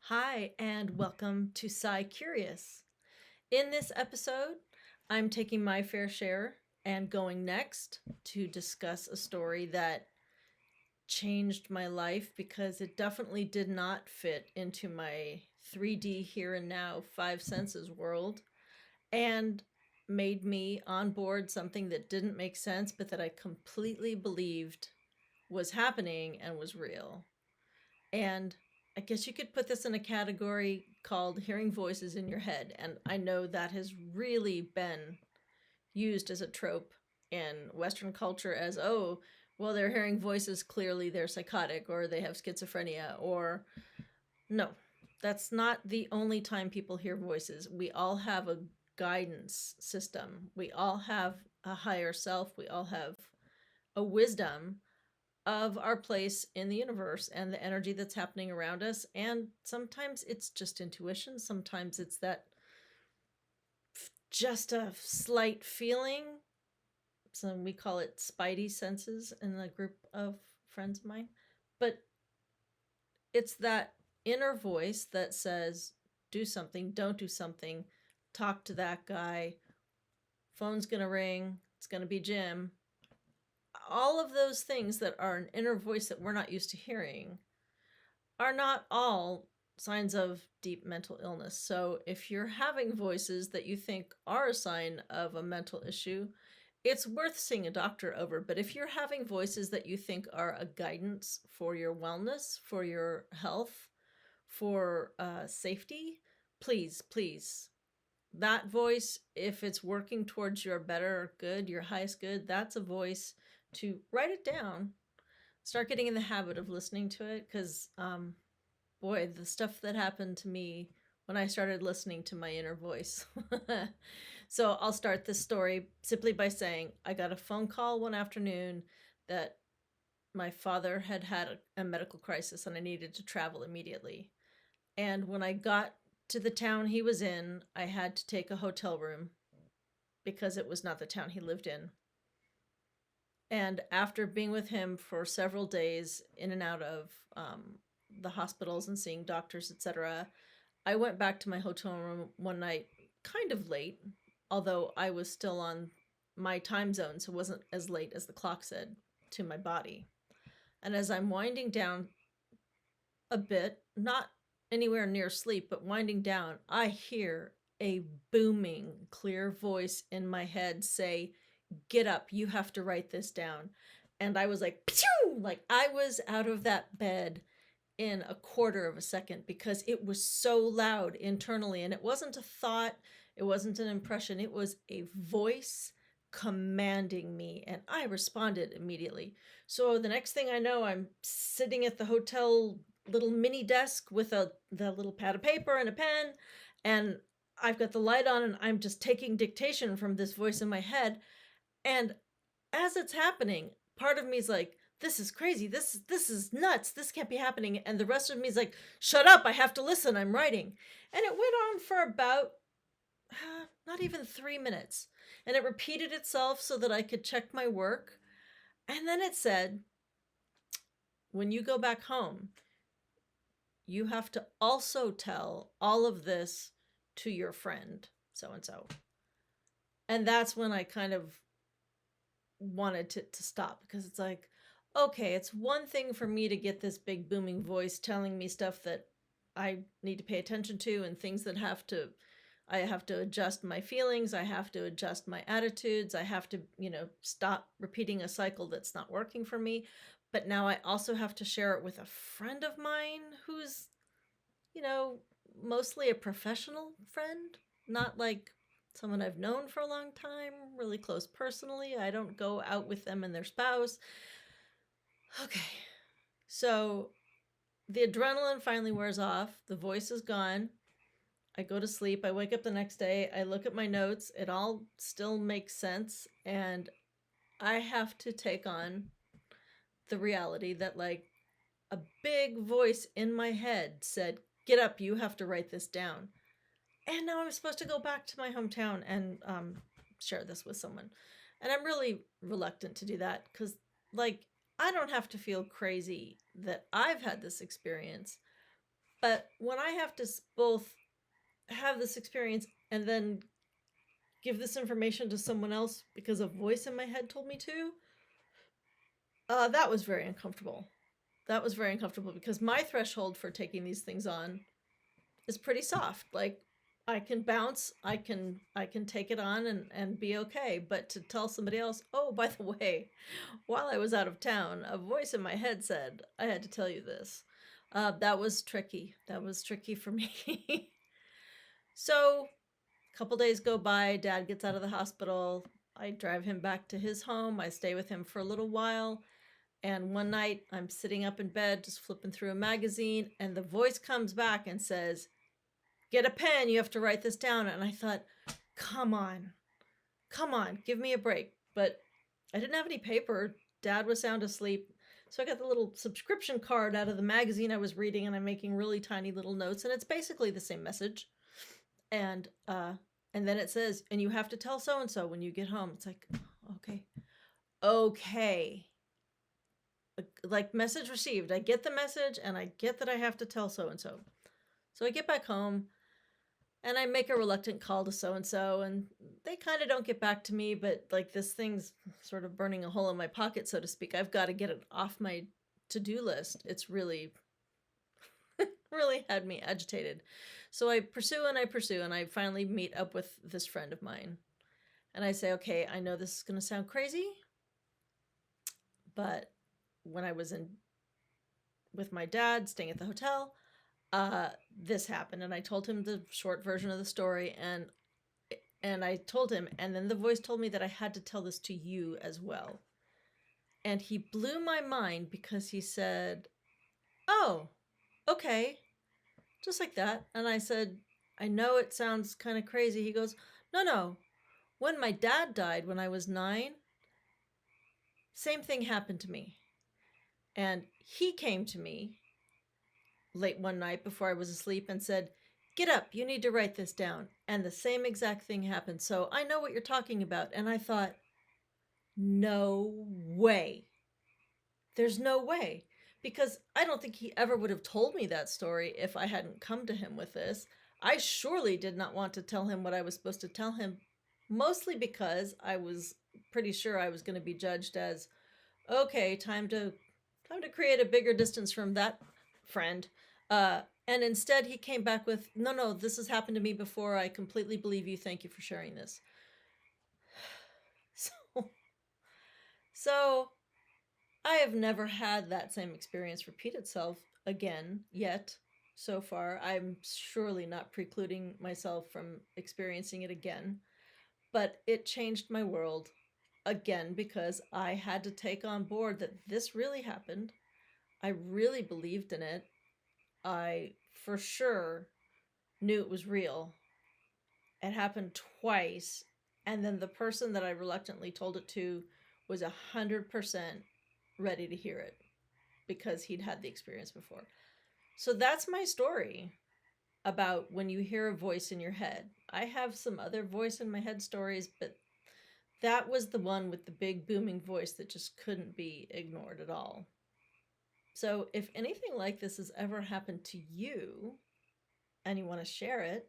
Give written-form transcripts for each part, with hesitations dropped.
Hi, and welcome to Psi Curious. In this episode, I'm taking my fair share and going next to discuss a story that changed my life because it definitely did not fit into my 3D here and now, five senses world, and made me on board something that didn't make sense, but that I completely believed was happening and was real. And I guess you could put this in a category called hearing voices in your head. And I know that has really been used as a trope in Western culture as, oh, well, they're hearing voices, clearly they're psychotic or they have schizophrenia. Or, no, that's not the only time people hear voices. We all have a guidance system, we all have a higher self, we all have a wisdom of our place in the universe and the energy that's happening around us. And sometimes it's just intuition, sometimes it's that just a slight feeling. So we call it spidey senses in a group of friends of mine. But it's that inner voice that says, do something, don't do something, talk to that guy, phone's gonna ring, it's gonna be Jim. All of those things that are an inner voice that we're not used to hearing are not all signs of deep mental illness. So if you're having voices that you think are a sign of a mental issue, it's worth seeing a doctor over. But if you're having voices that you think are a guidance for your wellness, for your health, for safety, please, please. That voice, if it's working towards your better good, your highest good, that's a voice to write it down. Start getting in the habit of listening to it because boy, the stuff that happened to me when I started listening to my inner voice. So I'll start this story simply by saying I got a phone call one afternoon that my father had had a medical crisis and I needed to travel immediately. And when I got to the town he was in, I had to take a hotel room because it was not the town he lived in. And after being with him for several days in and out of the hospitals and seeing doctors, etc., I went back to my hotel room one night, kind of late, although I was still on my time zone, so it wasn't as late as the clock said to my body. And as I'm winding down a bit, not anywhere near sleep, but winding down, I hear a booming, clear voice in my head say, "Get up, you have to write this down." And I was like, Pew! Like I was out of that bed in a quarter of a second because it was so loud internally. And it wasn't a thought, it wasn't an impression, it was a voice commanding me. And I responded immediately. So the next thing I know, I'm sitting at the hotel little mini desk with the little pad of paper and a pen. And I've got the light on and I'm just taking dictation from this voice in my head. And as it's happening, part of me is like, this is crazy. This is nuts. This can't be happening. And the rest of me is like, shut up. I have to listen. I'm writing. And it went on for about not even 3 minutes. And it repeated itself so that I could check my work. And then it said, when you go back home, you have to also tell all of this to your friend, so and so. And that's when I kind of wanted to stop because it's like, okay, it's one thing for me to get this big booming voice telling me stuff that I need to pay attention to and things that I have to adjust my feelings, I have to adjust my attitudes, I have to, stop repeating a cycle that's not working for me. But now I also have to share it with a friend of mine who's, you know, mostly a professional friend, not like someone I've known for a long time, really close personally. I don't go out with them and their spouse. Okay. So the adrenaline finally wears off, the voice is gone. I go to sleep. I wake up the next day. I look at my notes. It all still makes sense. And I have to take on the reality that, like, a big voice in my head said, "Get up, you have to write this down." And now I'm supposed to go back to my hometown and share this with someone. And I'm really reluctant to do that because, like, I don't have to feel crazy that I've had this experience, But when I have to both have this experience and then give this information to someone else because a voice in my head told me to, that was very uncomfortable. That was very uncomfortable because my threshold for taking these things on is pretty soft. Like, I can bounce, I can take it on and be okay. But to tell somebody else, oh, by the way, while I was out of town, a voice in my head said I had to tell you this. That was tricky. That was tricky for me. So a couple days go by, Dad gets out of the hospital. I drive him back to his home. I stay with him for a little while. And one night I'm sitting up in bed, just flipping through a magazine, and the voice comes back and says, get a pen, you have to write this down. And I thought, come on, give me a break. But I didn't have any paper. Dad was sound asleep. So I got the little subscription card out of the magazine I was reading, and I'm making really tiny little notes, and it's basically the same message. And then it says, and you have to tell so-and-so when you get home. It's like, okay. Like, message received. I get the message, and I get that I have to tell so-and-so. So I get back home, and I make a reluctant call to so-and-so, and they kind of don't get back to me, but like, this thing's sort of burning a hole in my pocket, so to speak. I've got to get it off my to-do list. It's really had me agitated. So I pursue, and I finally meet up with this friend of mine. And I say, okay, I know this is going to sound crazy, but when I was with my dad staying at the hotel, this happened. And I told him the short version of the story, and I told him, and then the voice told me that I had to tell this to you as well. And he blew my mind because he said, oh, okay, just like that. And I said, I know it sounds kind of crazy. He goes, no. When my dad died when I was 9, same thing happened to me. And he came to me late one night before I was asleep and said, get up, you need to write this down. And the same exact thing happened. So I know what you're talking about. And I thought, no way. There's no way. Because I don't think he ever would have told me that story if I hadn't come to him with this. I surely did not want to tell him what I was supposed to tell him, mostly because I was pretty sure I was going to be judged as, okay, time to create a bigger distance from that friend. And instead he came back with, no, this has happened to me before. I completely believe you. Thank you for sharing this. So I have never had that same experience repeat itself again yet. So far, I'm surely not precluding myself from experiencing it again. But it changed my world again because I had to take on board that this really happened. I really believed in it. I for sure knew it was real. It happened twice. And then the person that I reluctantly told it to was 100% ready to hear it because he'd had the experience before. So that's my story about when you hear a voice in your head. I have some other voice in my head stories, but that was the one with the big booming voice that just couldn't be ignored at all. So if anything like this has ever happened to you and you want to share it,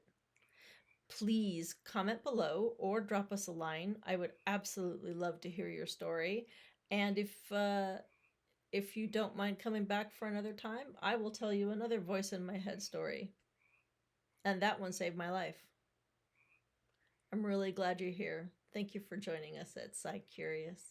please comment below or drop us a line. I would absolutely love to hear your story. And if you don't mind coming back for another time, I will tell you another voice in my head story. And that one saved my life. I'm really glad you're here. Thank you for joining us at Psi Curious.